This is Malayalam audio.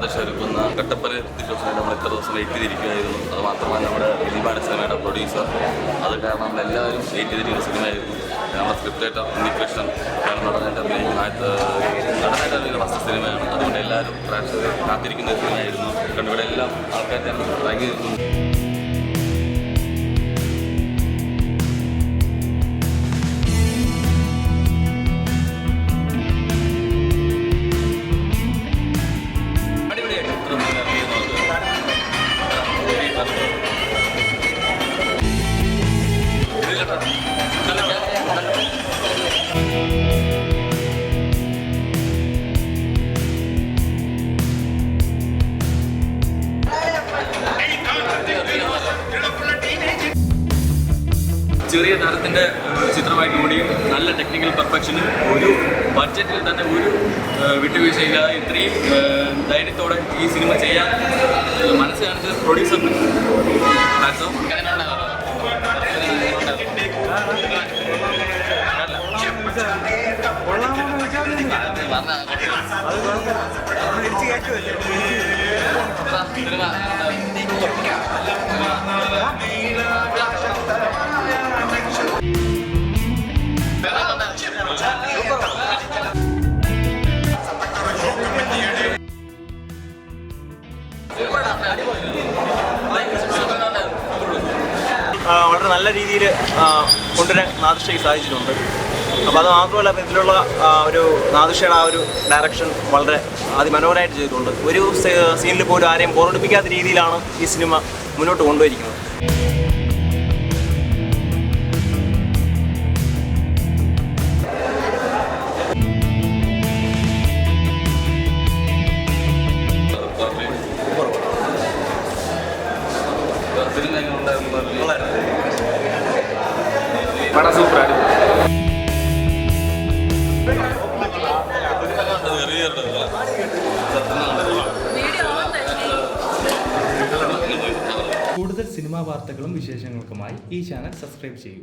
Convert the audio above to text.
നാദശ ഒരുക്കുന്ന കട്ടപ്പന ദിവസമായിട്ട് നമ്മൾ ഇത്ര ദിവസം വെയിറ്റ് ചെയ്തിരിക്കുകയായിരുന്നു. അത് മാത്രമല്ല നമ്മുടെ ദിലീപാണ് സിനിമയുടെ പ്രൊഡ്യൂസർ. അത് കാരണം നമ്മളെല്ലാവരും വെയിറ്റ് ചെയ്തിരിക്കുന്ന സിനിമയായിരുന്നു. നമ്മുടെ സ്ക്രിപ്റ്റ് റൈറ്റർ ഉണ്ണികൃഷ്ണൻ നടനായിട്ട് അഭിനയിക്കുന്ന ഫസ്റ്റ് സിനിമയാണ്. അതുകൊണ്ട് എല്ലാവരും പ്രേക്ഷകർ കാത്തിരിക്കുന്ന സിനിമയായിരുന്നു. കാരണം ഇവിടെ എല്ലാം ആൾക്കാർ തന്നെ ഭയങ്കര ചെറിയ താരത്തിൻ്റെ ചിത്രമായിട്ട് കൂടിയും നല്ല ടെക്നിക്കൽ പെർഫെക്ഷനും ഒരു ബഡ്ജറ്റിൽ തന്നെ ഒരു വിട്ടുവീഴ്ചയില്ലാതെ ഇത്രയും ധൈര്യത്തോടെ ഈ സിനിമ ചെയ്യാൻ മനസ്സ് കാണിച്ചത് പ്രൊഡ്യൂസറിന്. വളരെ നല്ല രീതിയിൽ കൊണ്ടുവരാൻ നാദിഷയ്ക്ക് സാധിച്ചിട്ടുണ്ട്. അപ്പോൾ അത് മാത്രമല്ല, ഇതിലുള്ള ഒരു നാദിഷയുടെ ആ ഒരു ഡയറക്ഷൻ വളരെ അതിമനോഹരമായിട്ട് ചെയ്തിട്ടുണ്ട്. ഒരു സീനിൽ പോലും ആരെയും ബോറടിപ്പിക്കാത്ത രീതിയിലാണ് ഈ സിനിമ മുന്നോട്ട് കൊണ്ടുപോയിരിക്കുന്നത്. പടം സൂപ്പറാണ്. കൂടുതൽ സിനിമാ വാർത്തകളും വിശേഷങ്ങൾക്കുമായി ഈ ചാനൽ സബ്സ്ക്രൈബ് ചെയ്യൂ.